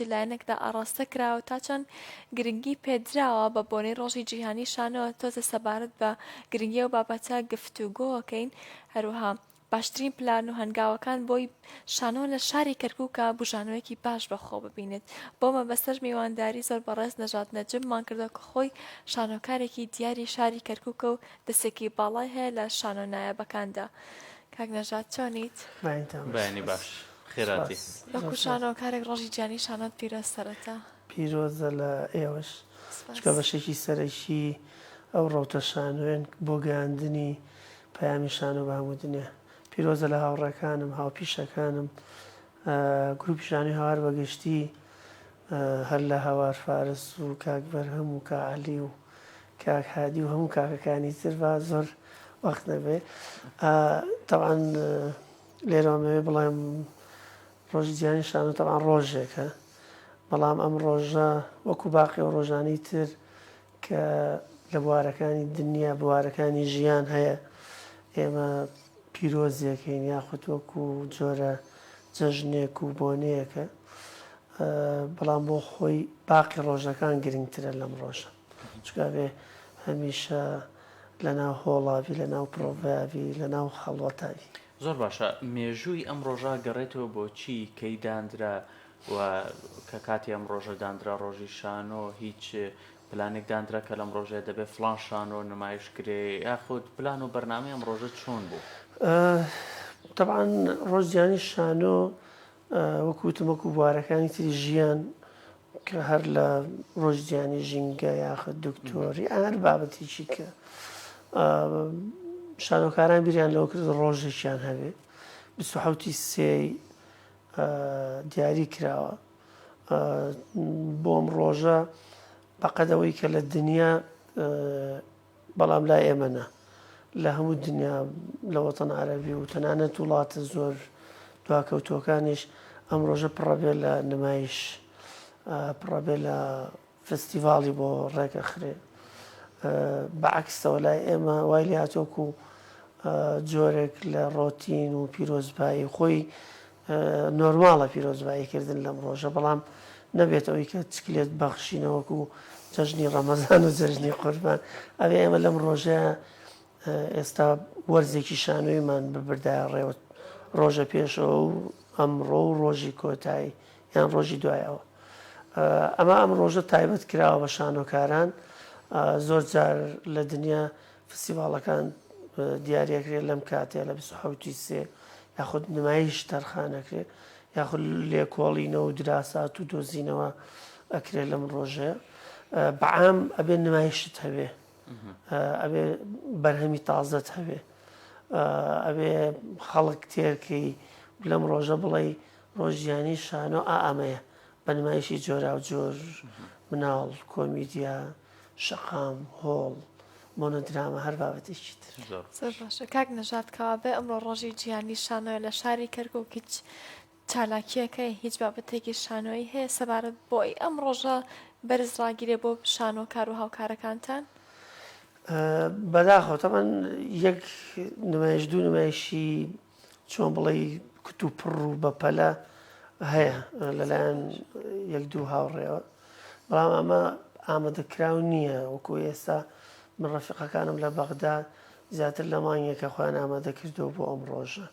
لایەنێکدا ئاڕاستە کراوە تا چەند گرنگی پێدراوە بە بۆنەی ڕۆژی جیهانی شانۆ تۆزە سەبارەت بە گرنگی و بابەتە گفتوگۆکەین هەروەها باشترین پلان و هەنگاوەکان بۆی شانۆ لە شاری کەرکووکە بژانەوەیەکی باش بەخۆ ببینێت بۆ مەبەستەش میوانداری زۆر بەڕێز نەژاد نەجممان کردو کە خۆی شانۆکارێکی دیاری شاری کەرکووکە و دەستێکی باڵای هەیە لە شانۆ نایابەکاندا. کاک نەژاد چۆنیت؟ بەیانی باش خێراتی وەکو شانۆکارێک ڕۆژی جیهانی شانۆت پیرۆز سەرەتا. پیرۆزە لە ئێوەش چکە بەشێکی سەرەکی ئەو ڕەوتە شانۆێن بۆ گەیاندنی پەیامی شانۆ بە هەموو دنیا. پیرۆزە لە هاوڕێکانم هاوپیشەکانم گروپی شانۆی هاوار بەگشتی هەر لە هاوار فارس و کاک بەرهەم و کاعەلی و کاک هادی و هەموو کاکەکانی تر بە زۆر وەخت نەبێ. تەبعاً لێرەوەمەوێ بڵێم ڕۆژی جیهانی شانۆ تەبعاً ڕۆژێکە، بەڵام ئەم ڕۆژە وەکو باقی و ڕۆژانەی تر کە لە بوارەکانی دنیا بوارەکانی ژیان هەیە ئێمە پیرۆزیەکەین یاخود وەکو جۆرە جەژنێک و بۆنەیەکە، بەڵام بۆ خۆی باقی ڕۆژەکان گرنگترە لەم ڕۆژە چکە بێ هەمیشە لەناو هۆڵاوی لەناو پرۆڤاوی لەناو خەڵوەتاوی. زۆر باشە مێژووی ئەم ڕۆژە گەڕێتەوە بۆ چی کەی دانرا و کە کاتی ئەم ڕۆژە دانرا ڕۆژی شانۆ هیچ پلانێک دانرا کە لەم ڕۆژێ دەبێت فلان شانۆ نمایشکرێ یاخود پلان و بەرنامەی ئەم ڕۆژە چۆن بوو؟ طبعاً ڕۆژ جیهانی شانۆ وەکوتم وەکو بوارەکانی تری ژیان کە هەر لە ڕۆژ جیهانی ژینگە یاخود دکتۆری هەر بابەتێکی کە شانۆکاران بیریان لەوە کرد ڕۆژێکیان هەبێ 27 سێی دیاری کراوە بۆم ڕۆژە بەقەدەوەی کە لە دنیا بەڵام لای ئێمەنا لە هەموو دنیا لە وەتەن عەرەبی و تەنانەت وڵاتە زۆر دواکەوتووەکانیش ئەم ڕۆژە پڕەبێ لە نمایش پڕەبێ لە فستیڤاڵی بۆ ڕێگەخرێ بەعکسەوە لای ئێمە وای لێ هاتووەکو جۆرێک لە ڕۆتین و پیرۆزبایی خۆی نۆرماڵە پیرۆزباییکردن لەم ڕۆژە بەڵام نەبێت ئەوەی کە چکلێت بەخشینەوەکو جەژنی ڕەمەزان و جەژنی قوربان ئەوێ ئێمە لەم ڕۆژە ئێستا وەرزێکی شانۆیمان ببردایە ڕێوە ڕۆژە پێشەوە و ئەمڕۆ و ڕۆژی کۆتایی یان ڕۆژی دوایەوە. ئەمە ئەم ڕۆژە تایبەت کراوە بە شانۆکاران زۆر جار لە دنیا فستیڤاڵەکان دیارەکرێت لەم کاتێ لە 27 سێ یاخود نمایش تەرخانەکرێت یاخود لێکۆڵینەوە و دراسات و دۆزینەوە ئەکرێت لەم ڕۆژەیە بەعام ئەبێ نمایشت هەبێ ئەبێ بەرهەمی تازەت هەبێ ئەبێ خەڵک تێرکەی لەم ڕۆژە بڵێ ڕۆژ جیهانی شانۆ ئەمەیە بە نمایشی جۆرا و جۆر مناڵ کۆمیدیا شەقام هۆڵ مۆنۆدرامە هەر بابەتێکی تر. زۆر باشە کاک نەژاد کەوا بێ ئەمڕۆ ڕۆژی جیهانی شانۆی لە شاری کەرکووک هیچ چالاکیەکەی هیچ بابەتێکی شانۆی هەیە سەبارەت بۆی ئەم ڕۆژە بەرز ڕاگیرێ بۆ شانۆکار و هاوکارەکانتان؟ بەداخەوە تەمان یەک نمایش دوو نمایشی چۆن بڵێ کت و پڕ و بەپەلە هەیە لەلایەن یەک دوو هاوڕێەوە بەڵام ئەمە ئامادەکراو نییە وەکو ئێستا من ڕەفیقەکانم لە بەغدا زیاتر لە مانگێکە خۆیان ئامادەکردەوە بۆ ئەم ڕۆژە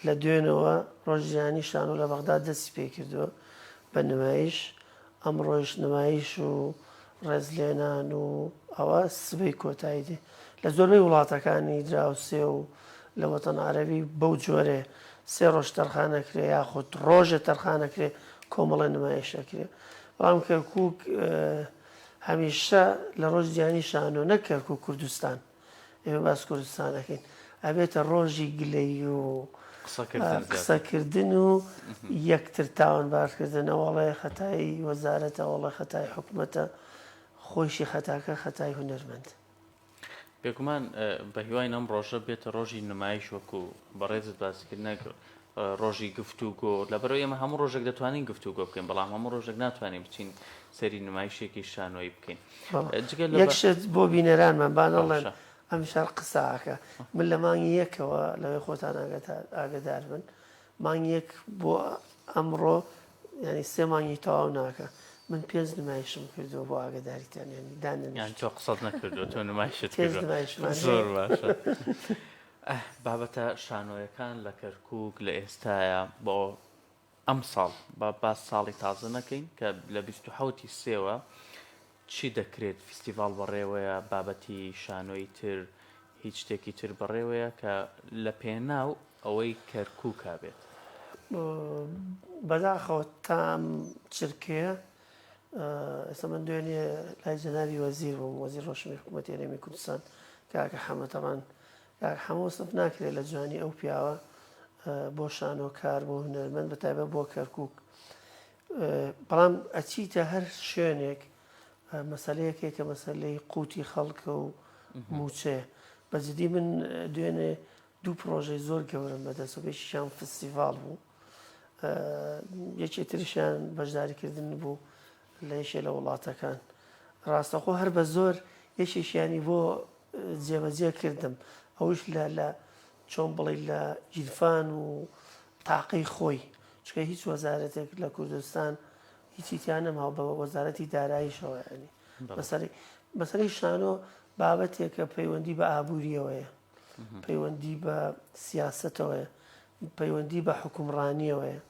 لە دوێنەوە ڕۆژ جیهانی شانۆ لە بەغدا دەستی پێ کردووە بە نمایش ئەم ڕۆژ نمایش و ڕێزلێنان و ئەوە سبەی کۆتایی دێ لە زۆربەی وڵاتەکانی دراوسێ و لە وەتەن عەرەبی بەو جۆرێ سێ ڕۆژ تەرخانەکرێ یاخود ڕۆژە تەرخانەکرێ کۆمەڵە نمایشەکرێ بەڵام کەرکووک هەمیشە لە ڕۆژ جیهانی شانۆ نەک کەرکووک کوردستان ئێمە باس کوردستانەکەین ئەبێتە ڕۆژی گلەی و قسەکردن و یەکتر تاوانبارکردن ئەوەڵێ خەتای وەزارەتە ئەوڵێ خەتای حکوومەتە خۆشی خەتاکە خەتای هونەرمەند. بێگومان بە هیوای ئەم ڕۆژە بێتە ڕۆژی نمایش وەکو بەڕێزت باسکردنەک ڕۆژی گفتوگۆ لەبەرەوەی ئێمە هەموو ڕۆژێک دەتوانین گفتوگۆ بکەین بەڵام هەموو ڕۆژێک ناتوانین بچین سەری نمایشێکی شانۆی بکەین. یەکشت بۆ بینەرانمان بانەڵێن ئەم شار قساکە من لە مانگی یەکەوە لەوەی خۆتان ئاگدار بن مانگی یەک بۆ ئەمڕۆ ینی 3 مانگی تەواو ناکە من 5 نمایشم کردەوە بۆ ئاگاداریتان ینی دانیشت یان تۆ قسەت نەکردو تۆ نمایشت 5 کردو نمایشمان زۆر باشە بابەتە شانۆیەکان لە کەرکووک لە ئێستاە بۆ ئەم ساڵ با ساڵی تازە نەکەین کە لە 27 سێوە چی دەکرێت فیستیڤال بەڕێوەیە بابەتی شانۆی تر هیچ شتێکی تر بەڕێوەیە کە لە پێناو ئەوەی کەرکووکا بێت بەداخەوە تام چرکەیە ئێستا من دوێنێ لای جەنابی وەزیر بووم وەزیر ڕۆشنبیر حکوومەتی هەرێمی کوردستان کاکە حەمەتەڕان کاکە حەمە وەسف ناکرێت لە جوانی ئەو پیاوە بۆ شانۆکار بۆ هونەرمەند بەتایبەت بۆ کەرکووک بەڵام ئەچیتە هەر شوێنێک مەسەلەیەکێک کە مەسەلەی قوتی خەڵکە و موچەیە بەجددی من دوێنێ دوو پرۆژەی زۆر گەورم بەدەستەوەیشیان فستیڤال بوو یەکێ تریشیان بەشداریکردن بوو لە یەکێ لە وڵاتەکان ڕاستەخۆ هەر بە زۆر یەکێکیانی بۆ جێبەجێ کردم ئەوش لە چۆن بڵێ لە گیرفان و تاقی خۆی چکە هیچ وەزارەتێک لە کوردستان هیچی تیان نەماوە بە وەزارەتی داراییشەوە ینی مەسەلەی شانۆ بابەتێک کە پەیوەندی بە ئابوووریەوەیە پەیوەندی بە سیاسەتەوەیە پەیوەندی بە حکومڕانیەوەیە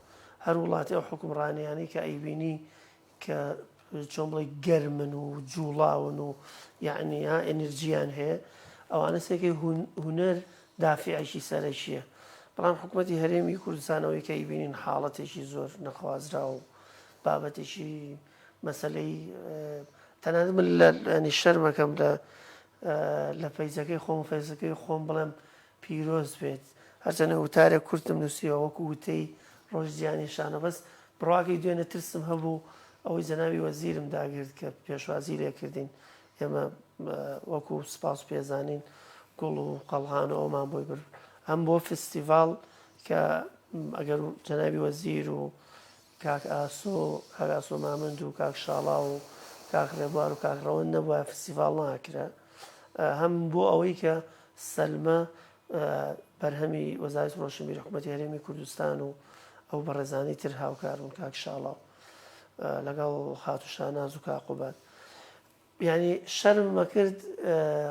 هەر وڵاتی ئەو حکومڕانیانەی کە ئەیبینی کە چۆن بڵێ گەرمن و جوڵاون و یعنی ئەنرژیان هەیە ئەوانە سێکی هونەر دافعێکی سەرەکیە بەڵام حکوومەتی هەرێمی کوردستانەوەی کە ئیبینین حاڵەتێکی زۆر نەخوازرا و بابەتێکی مەسلەی تەنانەت من لە شەرمەکەم لە پەیزەکەی خۆم فەیزەکەی خۆم بڵێم پیرۆز بێت هەرچەنە وتارێک کورتم نووسیەوە وەکو وتەی ڕۆژگیانی شانە بەس بڕواکەی دوێنێ ترسم هەبوو ئەوەی جەنابی وەزیرم داگرت کە پێشوازی لێکردین ئێمە وەکو سپاس پێزانین گوڵ و قەڵغان و ئەومان بۆی بر هەم بۆ فستیڤال کە ئەگەر جەنابی وەزیر و کاک ئاسۆ مامەند و کاک شاڵا و کاک ڕێبوار و کاک ڕەوەند نەبووە فستیڤال ناکرا هەم بۆ ئەوەی کە سەلمە بەرهەمی وەزارەتی ڕۆشنبیری حکوومەتی هەرێمی کوردستان و ئەو بەڕێزانی تر هاوکارون کاک شاڵا لەگەڵ خاتو شاناز و کاقوبات ینی شەرممە کرد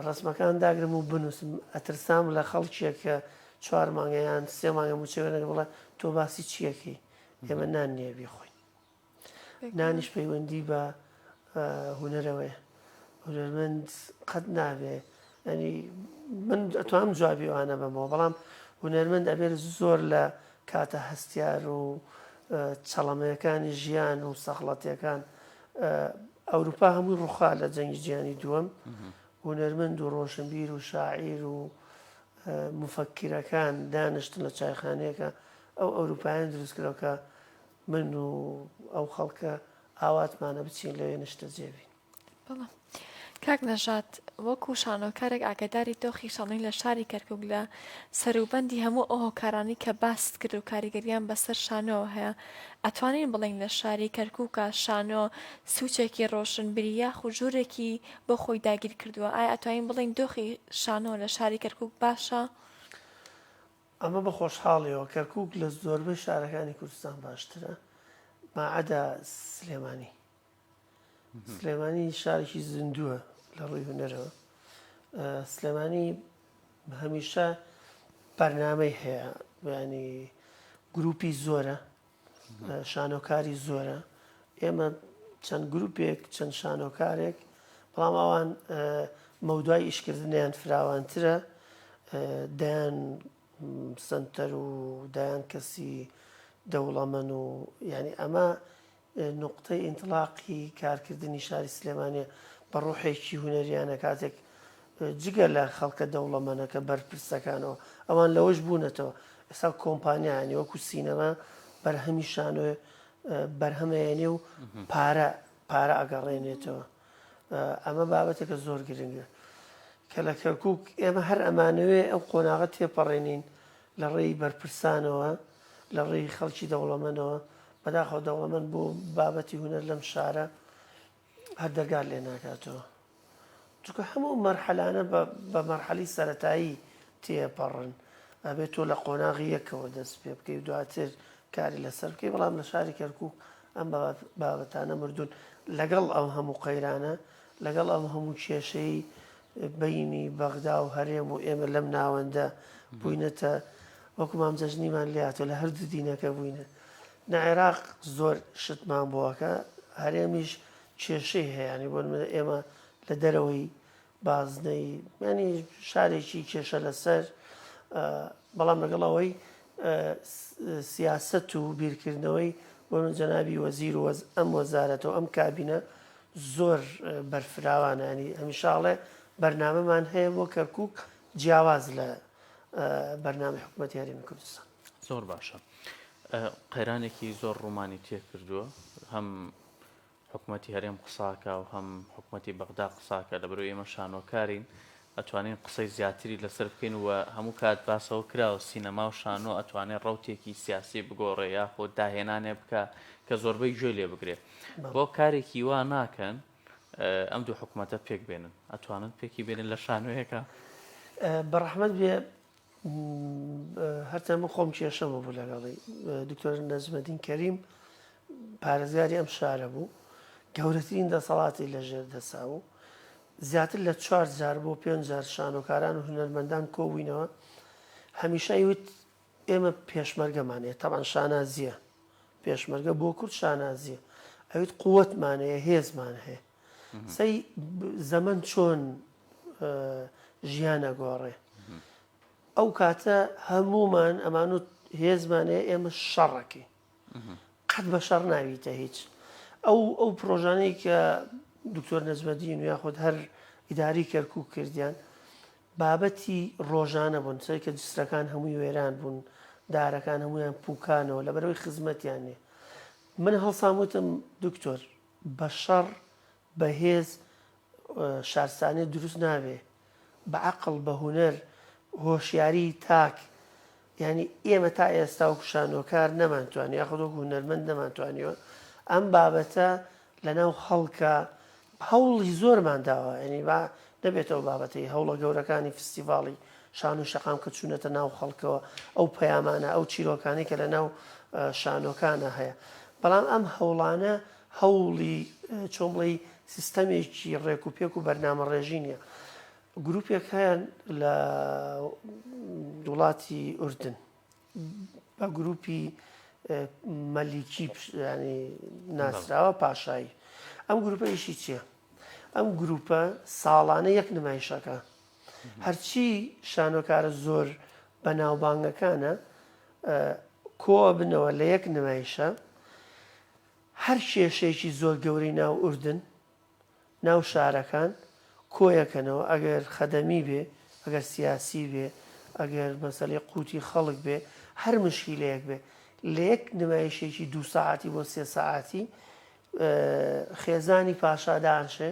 ڕسمەکان داگرم و بنووسم ئەترسام لە خەڵکیە کە 4 مانگەیان 3 مانگە موچەوێنەکە بڵێ تۆ باسی چیەکەی ئێمە نان نییە بیخۆین نانیش پەیوەندی بە هونەرەوەیە هونەرمەند قەت نابێ ینی من ئەتوانم جوابی وانە بەمەوە بەڵام هونەرمەند ئەبێت زۆر لە کاتە هەستیار و چەڵەمەکانی ژیان و سەخڵەتیەکان ئەوروپا هەمووی ڕووخا لە جەنگی جیهانی دووەم هونەرمەند و ڕۆشنبیر و شاعیر و مفەکرەکان دانیشتن لە چایخانەیەەکە ئەو ئەوروپایان دروستکرەوە من و ئەو خەڵکە ئاواتمانە بچین لەوێ نیشتە جێبین. بەڵام کاک نەژات وەکو شانۆکارێک ئاگداری دۆخی شانۆی لە شاری کەرکووک لە سەروبەندی هەموو ئەو هۆکارانی کە باست کرد و کاریگەریان بەسەر شانۆوە هەیە ئەتوانین بڵین لە شاری کەرکووکە شانۆ سوچێکی ڕۆشنبیری یاخو ژوورێکی بۆ خۆی داگیر کردووە ئایا ئەتوانین بڵین دۆخی شانۆ لە شاری کەرکووک باشە؟ ئەمە بە خۆشحاڵیەوە کەرکووک لە زۆربەی شارەکانی کوردستان باشترە ماعەدا سلێمانی سلێمانی شارێکی زیندووە لە ڕووی هونەرەوە سلێمانی هەمیشە بەرنامەی هەیە ینی گروپی زۆرە شانۆکاری زۆرە ئێمە چەند گروپێک چەند شانۆکارێک بەڵام ئەوان مەودای ئیشکردنیان فراوانترە دایان سنتەر و دایان کەسی دەوڵەمەند و ینی ئەمە نقطەی ئینتلاقی کارکردنی شاری سلێمانیە بە ڕوحێکی هونەریانە کاتێک جگە لە خەڵکە دەوڵەمەنەکە بەرپرسەکانەوە ئەوان لەوەش بوونەتەوە ئێستا کۆمپانیانی وەکو سینەما بەرهەمی شانۆ بەرهەمەیەنێ و پارە ئەگەڕێنێتەوە ئەمە بابەتێکە زۆر گرنگە کە لە کەرکووک ئێمە هەر ئەمانەوێ ئەو قۆناغە تێپەڕێنین لە ڕێی بەرپرسانەوە لە ڕێی خەڵکی دەوڵەمەنەوە بەداخەوە دەوڵەمەند بۆ بابەتی هونەر لەم شارە هەر دەرگار لێ ناکاتەوە چونکە هەموو مەرحەلانە بە مەرحەلی سەرەتایی تێپەڕن ئەبێت تۆ لە قۆناغی یەکەوە دەست پێ بکەی دواتر کاری لەسەر بکەی بەڵام لە شاری کەرکووک ئەم بابەتانە مردوون لەگەڵ ئەم هەموو قەیرانە لەگەڵ ئەم هەموو کێشەی بینی بەغدا و هەرێم و ئێمە لەم ناوەندە بووینەتە وەکو مام جەژنیمان لاتۆ لە هەردوو دینەکە بووینە نە عێراق زۆر شتمان بووەکە هەرێمیش کێشەی هەیەی بۆ ئێمە لە دەرەوەی بازنەی ینی شارێکی کێشە لەسەر بەڵام لەگەڵەوەی سیاست و بیرکردنەوەی بۆ جەنابی وەزیر و ئەم وەزارەتەوە ئەم کابینە زۆر بەرفراوانانی هەمیشاڵێ بەرنامەمان هەیە بۆ کەرکووک جیاواز لە بەرنامە حکوومەتی هەرێمی کوردستان. زۆر باشە. قەیرانێکی زۆر ڕوومانی تێ کردووە هەم حکوومەتی هەرێم قساکە و هەم حکوومەتی بەغدا قساکە لە بەرەوەی ئێمە شانۆکارین ئەتوانین قسەی زیاتری لەسەر بکەین وە هەموو کات باسەوە کراوە سینەما و شانۆ ئەتوانێت ڕوتێکی سیاسی بگۆڕێ یاخۆ داهێنانێ بکە کە زۆربەی گوێ لێ بگرێت بۆ کارێکی وا ناکەن ئەم دوو حکوومەتە پێک بێنن ئەتوانن پێکی بێنن لە شانۆیەکە بەڕەحمەت بێ هەرتا من خۆم کێشەمە بوو لەگەڵی دکتۆر نەجمەدین کەریم پارێزگاری ئەم شارە بوو گەورەترین دەسەڵاتی لەژێر دەسا و زیاتر لە 4,000 بۆ 5,000 شانۆکاران و هونەرمەندان کۆبووینەوە هەمیشە وت ئێمە پێشمەرگەمانەیە تەمان شانازیە پێشمەرگە بۆ کورد شانازیە ئەویت قووەتمانەیە هێزمان هەیە سەی زەمن چۆن ژیانە گۆڕێ ئەو کاتە هەمومان ئەمان و هێزمانەیە ئێمە شەڕەکەی قەت بە شەڕ ناویتە هیچ ئەو پرۆژانەی کە دکتۆر نەجمەدین و یاخود هەر ئیداری کەرکووک کردیان بابەتی ڕۆژانە بوون سەر کە جسرەکان هەمووی وێران بوون دارەکان هەمویان پوکانەوە لە بەرەوەی خزمەتیانێ من هەڵساموتم دکتۆر بە شەڕ بە هێز شارستانێ دروست نابێ بە عەقڵ بە هونەر هۆشیاری تاک ینی ئێمە تا ئێستا و شانۆکار نەمانتوانی یاخودۆک هونەرمەند نەمانتوانیەوە ئەم بابەتە لەناو خەڵکە هەوڵی زۆرمان داوە ینی با نەبێتەوە بابەتی هەوڵە گەورەکانی فستیڤاڵی شان و شەقام کە چوونەتە ناو خەڵکەوە ئەو پەیامانە ئەو چیرۆکانی کە لە ناو شانۆکانە هەیە بەڵام ئەم هەوڵانە هەوڵی چۆمڵی سیستەمێکی ڕێک و پێک و بەرنامە ڕێژی نیە گروپێک هەیەن لە وڵاتی ئوردن بە گروپی مەلیکی ینی ناسراوە پاشایی ئەم گروپە ئیشی چییە؟ ئەم گروپە ساڵانە یەک نمایشەکە هەرچی شانۆکارە زۆر بە ناوبانگەکانە کۆ بنەوە لە یەک نمایشە هەر کێشەیەکی زۆر گەورەی ناو ئوردن ناو شارەکان کۆیەکەنەوە ئەگەر خەدەمی بێ ئەگەر سیاسی بێ ئەگەر مەسەلەی قوتی خەڵک بێ هەر مشکیلەیەک بێ لە یەک نمایشێکی 2 ساعتی بۆ 3 ساعتی خێزانی پاشا دانشێ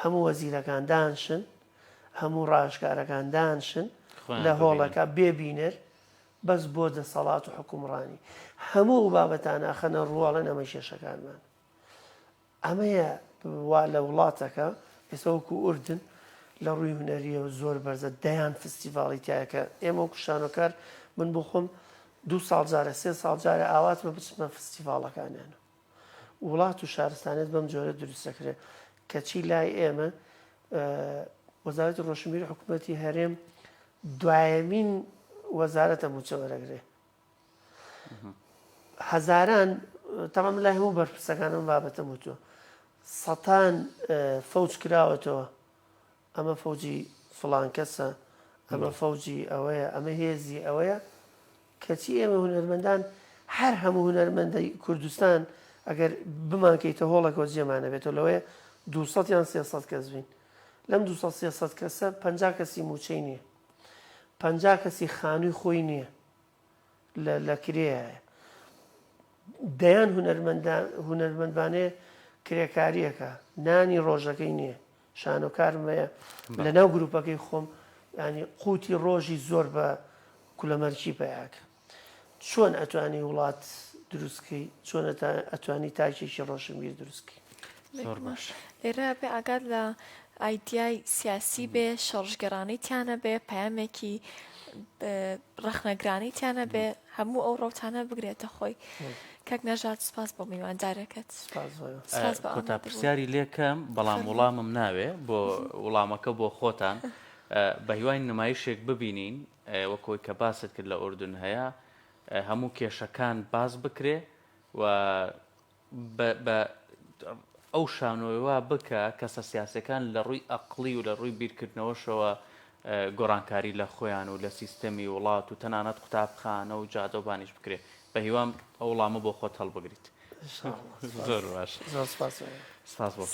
هەموو وەزیرەکان دانشن هەموو ڕاشکارەکان دانشن لە هۆڵەکە بێبینەر بەس بۆ دەسەڵات و حکومڕانی هەموو بابەتانە خەنە ڕواڵە نەمە کێشەکانمان ئەمەیە وا لە وڵاتەکە ئێسەوەکو ئوردن لە ڕووی هونەریە و زۆر بەرزە دەیان فستیڤاڵی تایەکە ئێمە وەکو شانۆکار من بۆ خۆم 2 ساڵ جارە 3 ساڵ جارە ئاواتمە بچمە فستیڤاڵەکانیان وڵات و شارستانێت بەم جۆرە دروستەکرێت کەچی لای ئێمە وەزارەتی ڕۆشنبیری حکوومەتی هەرێم دوایەمین وەزارەتە موچەوەرەگرێ هەزاران تەمام لای هەموو بەرپرسەکانم بابەتە وتووە سەتان فەوج کراوەتەوە ئەمە فەوجی فڵان کەسە ئەمە فەوجی ئەوەیە ئەمە هێزی ئەوەیە کەچی ئێمە هونەرمەندان هەر هەموو هونەرمەندی کوردستان ئەگەر بمانکەیتە هۆڵەکەەوە جێمانە بێتەوە لەوەیە 200 یان 300 کەس بین لەم 200 کەسە 50 کەسی موچەی نییە 50 کەسی خانووی خۆی نییە لە کرێایە دەیان هونەرمەندبانەیە کرێکاریەکە نانی ڕۆژەکەی نییە شانۆکارمەیە لە ناو گروپەکەی خۆم ینی قوتی ڕۆژی زۆر بە کولەمەرکی پێیاکە چۆن ئەتوانی وڵات دروستکەی چۆن ئەتوانی تاکێکی ڕۆشنبیر دروستکەی زۆر باش لێرە بێ ئاگات لە ئایدیای سیاسی بێ شەڕژگەرانی تیانە بێ پەیامێکی ڕەخنەگرانی تیانە بێ هەموو ئەو ڕەوتانە بگرێتە خۆی کاک نەژات سپاس بۆ میواندارەکەت سپاس بۆ. سپاس بە کۆتا ئامادەبوون. پرسیاری لێکەم بەڵام وڵامم ناوێ بۆ وڵامەکە بۆ خۆتان بە هیوای نمایشێک ببینین وەکۆی کە باست کرد لە ئوردون هەیە هەموو کێشەکان باز بکرێ و بە ئەو شانۆیوا بکە کەسە سیاسەکان لە ڕووی ئەقلی و لە ڕووی بیرکردنەوەشەوە گۆڕانکاری لە خۆیان و لە سیستەمی وڵات و تەنانەت قوتابخانە و جادۆبانیش بکرێ بە هیوام ئەو وڵامە بۆ خۆت هەڵبگریت. زۆر باش. زۆر سپاس. سپاس بۆ.